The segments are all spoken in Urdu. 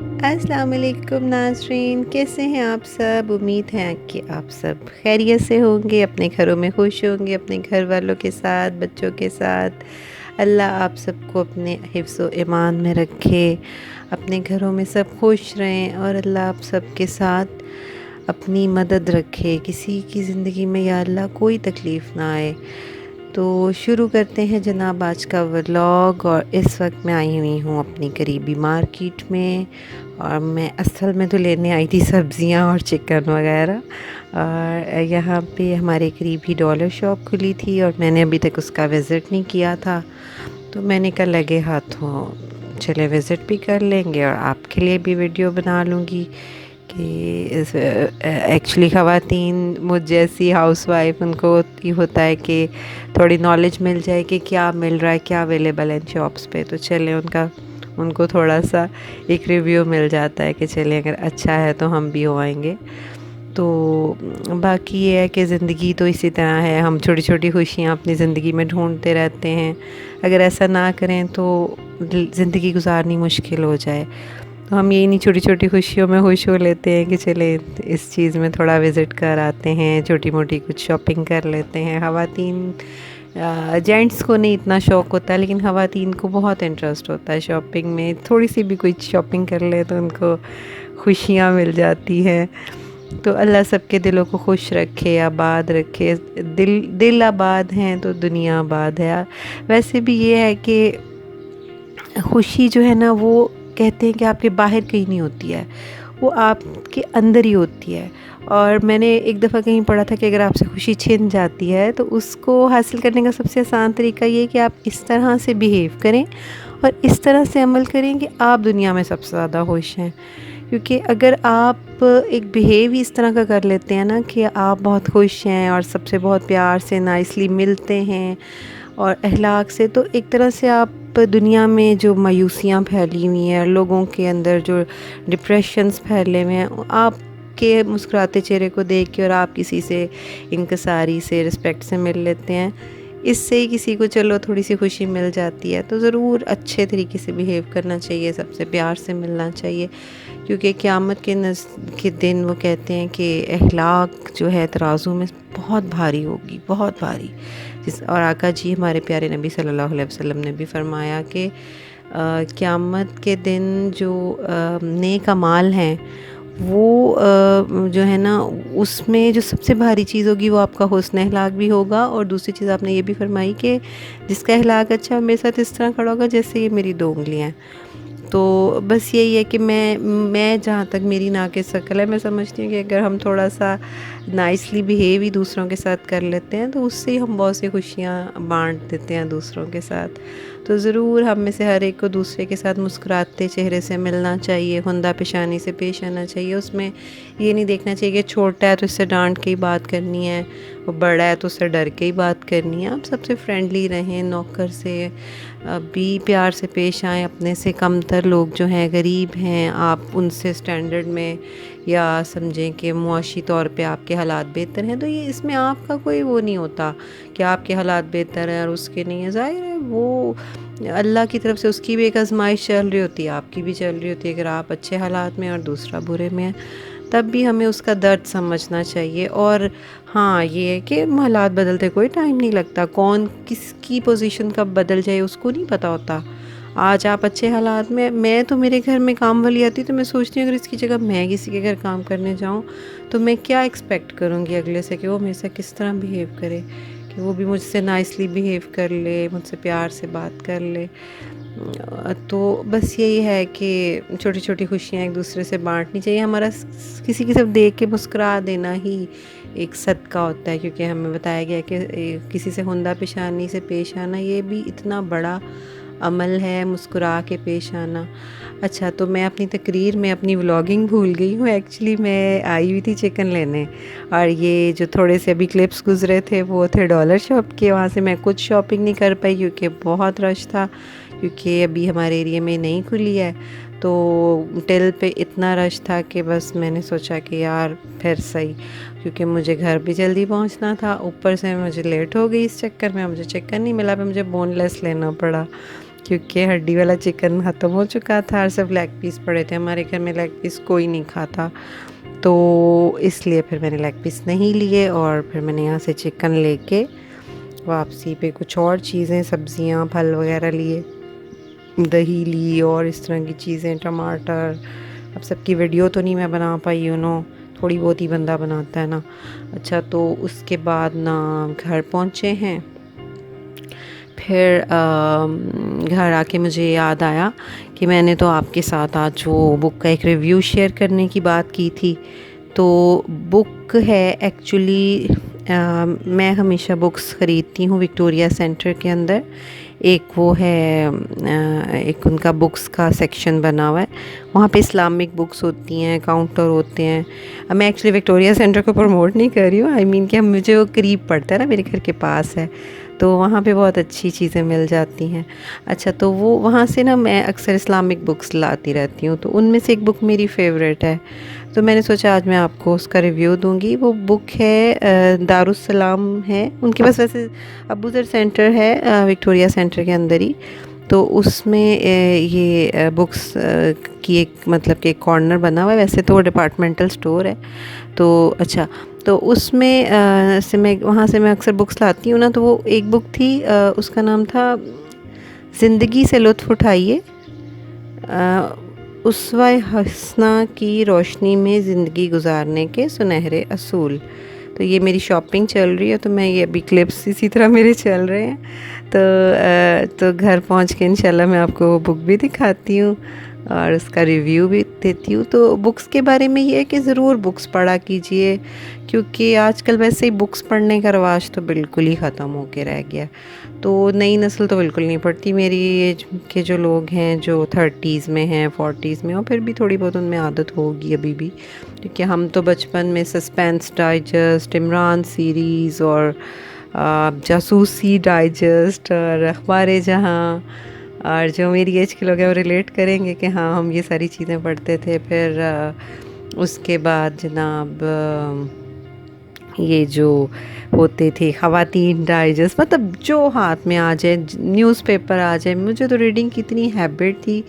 السلام علیکم ناظرین، کیسے ہیں آپ سب؟ امید ہے کہ آپ سب خیریت سے ہوں گے، اپنے گھروں میں خوش ہوں گے، اپنے گھر والوں کے ساتھ، بچوں کے ساتھ۔ اللہ آپ سب کو اپنے حفظ و ایمان میں رکھے، اپنے گھروں میں سب خوش رہیں، اور اللہ آپ سب کے ساتھ اپنی مدد رکھے، کسی کی زندگی میں یا اللہ کوئی تکلیف نہ آئے۔ تو شروع کرتے ہیں جناب آج کا ولاگ، اور اس وقت میں آئی ہوئی ہوں اپنی قریبی مارکیٹ میں، اور میں اصل میں تو لینے آئی تھی سبزیاں اور چکن وغیرہ، اور یہاں پہ ہمارے قریب ہی ڈالر شاپ کھلی تھی، اور میں نے ابھی تک اس کا وزٹ نہیں کیا تھا، تو میں نے کہا لگے ہاتھوں چلے وزٹ بھی کر لیں گے، اور آپ کے لیے بھی ویڈیو بنا لوں گی کہ ایکچولی خواتین مجھ جیسی ہاؤس وائف، ان کو یہ ہوتا ہے کہ تھوڑی نالج مل جائے کہ کیا مل رہا ہے، کیا اویلیبل ہے شاپس پہ، تو چلیں ان کو تھوڑا سا ایک ریویو مل جاتا ہے کہ چلیں اگر اچھا ہے تو ہم بھی ہو آئیں گے۔ تو باقی یہ ہے کہ زندگی تو اسی طرح ہے، ہم چھوٹی چھوٹی خوشیاں اپنی زندگی میں ڈھونڈتے رہتے ہیں، اگر ایسا نہ کریں تو زندگی گزارنی مشکل ہو جائے، تو ہم یہی نہیں چھوٹی چھوٹی خوشیوں میں خوش ہو لیتے ہیں کہ چلے اس چیز میں تھوڑا وزٹ کر آتے ہیں، چھوٹی موٹی کچھ شاپنگ کر لیتے ہیں۔ خواتین، جینٹس کو نہیں اتنا شوق ہوتا ہے، لیکن خواتین کو بہت انٹرسٹ ہوتا ہے شاپنگ میں، تھوڑی سی بھی کوئی شاپنگ کر لے تو ان کو خوشیاں مل جاتی ہیں۔ تو اللہ سب کے دلوں کو خوش رکھے، آباد رکھے، دل آباد ہیں تو دنیا آباد ہے۔ ویسے بھی یہ ہے کہ خوشی جو ہے نا، وہ کہتے ہیں کہ آپ کے باہر کہیں نہیں ہوتی ہے، وہ آپ کے اندر ہی ہوتی ہے، اور میں نے ایک دفعہ کہیں پڑھا تھا کہ اگر آپ سے خوشی چھن جاتی ہے تو اس کو حاصل کرنے کا سب سے آسان طریقہ یہ ہے کہ آپ اس طرح سے بیہیو کریں اور اس طرح سے عمل کریں کہ آپ دنیا میں سب سے زیادہ خوش ہیں، کیونکہ اگر آپ ایک بیہیو ہی اس طرح کا کر لیتے ہیں نا کہ آپ بہت خوش ہیں اور سب سے بہت پیار سے نائسلی ملتے ہیں اور اخلاق سے، تو ایک طرح سے آپ دنیا میں جو مایوسیاں پھیلی ہوئی ہیں، لوگوں کے اندر جو ڈپریشنز پھیلے ہوئے ہیں، آپ کے مسکراتے چہرے کو دیکھ کے اور آپ کسی سے انکساری سے، رسپیکٹ سے مل لیتے ہیں، اس سے ہی کسی کو چلو تھوڑی سی خوشی مل جاتی ہے۔ تو ضرور اچھے طریقے سے بیہیو کرنا چاہیے، سب سے پیار سے ملنا چاہیے، کیونکہ قیامت کے دن وہ کہتے ہیں کہ اخلاق جو ہے ترازو میں بہت بھاری ہوگی، بہت بھاری، اور آقا جی ہمارے پیارے نبی صلی اللہ علیہ وسلم نے بھی فرمایا کہ قیامت کے دن جو نیک اعمال ہیں وہ جو ہے نا، اس میں جو سب سے بھاری چیز ہوگی وہ آپ کا حسن اخلاق بھی ہوگا، اور دوسری چیز آپ نے یہ بھی فرمائی کہ جس کا اخلاق اچھا میرے ساتھ اس طرح کھڑا ہوگا جیسے یہ میری دو انگلیاں ہیں۔ تو بس یہی ہے کہ میں جہاں تک میری ناقص عقل ہے، میں سمجھتی ہوں کہ اگر ہم تھوڑا سا نائسلی بیہیو ہی دوسروں کے ساتھ کر لیتے ہیں تو اس سے ہی ہم بہت سی خوشیاں بانٹ دیتے ہیں دوسروں کے ساتھ۔ تو ضرور ہم میں سے ہر ایک کو دوسرے کے ساتھ مسکراتے چہرے سے ملنا چاہیے، خندہ پیشانی سے پیش آنا چاہیے، اس میں یہ نہیں دیکھنا چاہیے کہ چھوٹا ہے تو اس سے ڈانٹ کے ہی بات کرنی ہے، وہ بڑا ہے تو اس سے ڈر کے ہی بات کرنی ہے۔ آپ سب سے فرینڈلی رہیں، نوکر سے بھی پیار سے پیش آئیں، اپنے سے کم تر لوگ جو ہیں، غریب ہیں، آپ ان سے سٹینڈرڈ میں یا سمجھیں کہ معاشی طور پہ آپ کے حالات بہتر ہیں، تو یہ اس میں آپ کا کوئی وہ نہیں ہوتا کہ آپ کے حالات بہتر ہیں اور اس کے نہیں ہے۔ ظاہر ہے وہ اللہ کی طرف سے اس کی بھی ایک آزمائش چل رہی ہوتی ہے، آپ کی بھی چل رہی ہوتی ہے، اگر آپ اچھے حالات میں اور دوسرا برے میں ہے تب بھی ہمیں اس کا درد سمجھنا چاہیے۔ اور ہاں یہ ہے کہ حالات بدلتے کوئی ٹائم نہیں لگتا، کون کس کی پوزیشن کب بدل جائے اس کو نہیں پتہ ہوتا۔ آج آپ اچھے حالات میں تو میرے گھر میں کام والی آتی تو میں سوچتی ہوں اگر اس کی جگہ میں کسی کے گھر کام کرنے جاؤں تو میں کیا ایکسپیکٹ کروں گی اگلے سے، کہ وہ میرے سے کس طرح بیہیو کرے، کہ وہ بھی مجھ سے نائسلی بیہیو کر لے، مجھ سے پیار سے بات کر لے۔ تو بس یہی ہے کہ چھوٹی چھوٹی خوشیاں ایک دوسرے سے بانٹنی چاہیے، ہمارا کسی کی طرف دیکھ کے مسکرا دینا ہی ایک صدقہ ہوتا ہے، کیونکہ ہمیں بتایا گیا کہ کسی سے خندہ پیشانی سے پیش آنا یہ بھی اتنا بڑا عمل ہے، مسکرا کے پیش آنا۔ اچھا، تو میں اپنی تقریر میں اپنی ولاگنگ بھول گئی ہوں، ایکچولی میں آئی ہوئی تھی چکن لینے، اور یہ جو تھوڑے سے ابھی کلپس گزرے تھے وہ تھے ڈالر شاپ کے، وہاں سے میں کچھ شاپنگ نہیں کر پائی کیونکہ بہت رش تھا، کیونکہ ابھی ہمارے ایریے میں نہیں کھلی ہے، تو ٹل پہ اتنا رش تھا کہ بس میں نے سوچا کہ یار پھر صحیح، کیونکہ مجھے گھر بھی جلدی پہنچنا تھا، اوپر سے مجھے لیٹ ہو گئی، اس چکر میں مجھے چکن نہیں ملا، پھر مجھے بون لیس لینا پڑا، کیونکہ ہڈی والا چکن ختم ہو چکا تھا اور صرف لیگ پیس پڑے تھے. ہمارے گھر میں لیگ پیس کوئی نہیں کھاتا, تو اس لیے پھر میں نے لیگ پیس نہیں لیے, اور پھر میں نے یہاں سے چکن لے کے واپسی پہ کچھ اور چیزیں, سبزیاں, پھل وغیرہ لیے, دہی لی اور اس طرح کی چیزیں, ٹماٹر. اب سب کی ویڈیو تو نہیں میں بنا پائی, تھوڑی بہت ہی بندہ بناتا ہے نا. اچھا, تو اس کے بعد نا گھر پہنچے ہیں. پھر گھر آ کے مجھے یاد آیا کہ میں نے تو آپ کے ساتھ آج وہ بک کا ایک ریویو شیئر کرنے کی بات کی تھی. تو بک ہے ایکچولی, میں ہمیشہ بکس خریدتی ہوں وکٹوریہ سینٹر کے اندر. ایک وہ ہے, ایک ان کا بکس کا سیکشن بنا ہوا ہے, وہاں پہ اسلامک بکس ہوتی ہیں, کاؤنٹر ہوتے ہیں. میں ایکچولی وکٹوریہ سینٹر کو پروموٹ نہیں کر رہی ہوں, آئی مین کہ مجھے وہ قریب پڑتا ہے نا, میرے گھر کے پاس ہے, تو وہاں پہ بہت اچھی چیزیں مل جاتی ہیں. اچھا, تو وہ وہاں سے نا میں اکثر اسلامک بکس لاتی رہتی ہوں, تو ان میں سے ایک بک میری فیوریٹ ہے, تو میں نے سوچا آج میں آپ کو اس کا ریویو دوں گی. وہ بک ہے دارالسلام ہے ان کے پاس, ویسے ابو ذر سینٹر ہے وکٹوریہ سینٹر کے اندر ہی, تو اس میں یہ بکس کی ایک مطلب کہ ایک کارنر بنا ہوا ہے. ویسے تو وہ ڈپارٹمنٹل سٹور ہے, تو اچھا, تو اس میں سے میں وہاں سے میں اکثر بکس لاتی ہوں نا. تو وہ ایک بک تھی, اس کا نام تھا زندگی سے لطف اٹھائیے, اسوہ حسنہ کی روشنی میں زندگی گزارنے کے سنہرے اصول. تو یہ میری شاپنگ چل رہی ہے, تو میں یہ ابھی کلپس اسی طرح میرے چل رہے ہیں. تو گھر پہنچ کے انشاءاللہ میں آپ کو وہ بک بھی دکھاتی ہوں اور اس کا ریویو بھی دیتی ہوں. تو بکس کے بارے میں یہ ہے کہ ضرور بکس پڑھا کیجئے, کیونکہ آج کل ویسے ہی بکس پڑھنے کا رواج تو بالکل ہی ختم ہو کے رہ گیا. تو نئی نسل تو بالکل نہیں پڑھتی. میری ایج کے جو لوگ ہیں, جو 30s میں ہیں, 40s میں, اور پھر بھی تھوڑی بہت ان میں عادت ہوگی ابھی بھی, کیونکہ ہم تو بچپن میں سسپینس ڈائجسٹ, عمران سیریز, اور جاسوسی ڈائجسٹ, اور اخبار جہاں, اور جو میری ایج کے لوگ ہیں وہ ریلیٹ کریں گے کہ ہاں ہم یہ ساری چیزیں پڑھتے تھے. پھر اس کے بعد جناب یہ جو ہوتے تھے خواتین ڈائجسٹ, مطلب جو ہاتھ میں آ جائے, نیوز پیپر آ جائے. مجھے تو ریڈنگ کی اتنی ہیبٹ تھی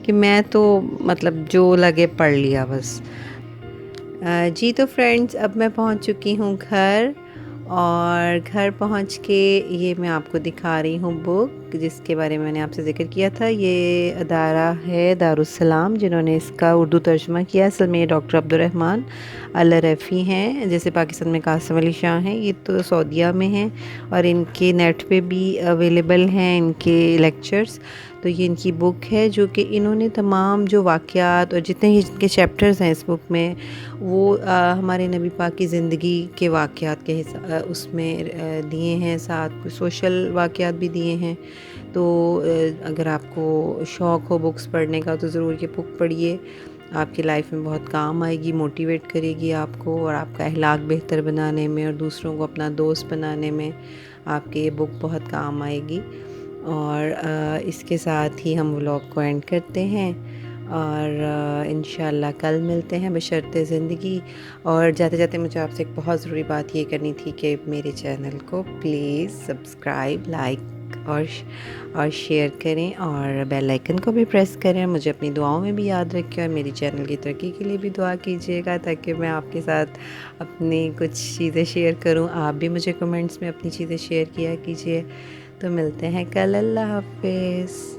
کہ میں تو مطلب جو لگے پڑھ لیا بس. جی تو فرینڈز, اب میں پہنچ چکی ہوں گھر, اور گھر پہنچ کے یہ میں آپ کو دکھا رہی ہوں بک جس کے بارے میں نے آپ سے ذکر کیا تھا. یہ ادارہ ہے دارالسلام, جنہوں نے اس کا اردو ترجمہ کیا. اصل میں یہ ڈاکٹر عبدالرحمن الرفی ہیں, جیسے پاکستان میں قاسم علی شاہ ہیں, یہ تو سعودیہ میں ہیں, اور ان کے نیٹ پہ بھی اویلیبل ہیں ان کے لیکچرز. تو یہ ان کی بک ہے جو کہ انہوں نے تمام جو واقعات اور جتنے ہی کے چیپٹرز ہیں اس بک میں, وہ ہمارے نبی پاک کی زندگی کے واقعات کے اس میں دیے ہیں, ساتھ کچھ سوشل واقعات بھی دیے ہیں. تو اگر آپ کو شوق ہو بکس پڑھنے کا تو ضرور یہ بک پڑھیے, آپ کی لائف میں بہت کام آئے گی, موٹیویٹ کرے گی آپ کو, اور آپ کا اخلاق بہتر بنانے میں اور دوسروں کو اپنا دوست بنانے میں آپ کے یہ بک بہت کام آئے گی. اور اس کے ساتھ ہی ہم ولاگ کو اینڈ کرتے ہیں, اور انشاءاللہ کل ملتے ہیں بشرط زندگی. اور جاتے جاتے مجھے آپ سے ایک بہت ضروری بات یہ کرنی تھی کہ میرے چینل کو پلیز سبسکرائب, لائک اور شیئر کریں, اور بیل آئیکن کو بھی پریس کریں. مجھے اپنی دعاؤں میں بھی یاد رکھیں, اور میری چینل کی ترقی کے لیے بھی دعا کیجیے گا, تاکہ میں آپ کے ساتھ اپنی کچھ چیزیں شیئر کروں. آپ بھی مجھے کمنٹس میں اپنی چیزیں شیئر کیا کیجیے. تو ملتے ہیں کل, اللہ حافظ.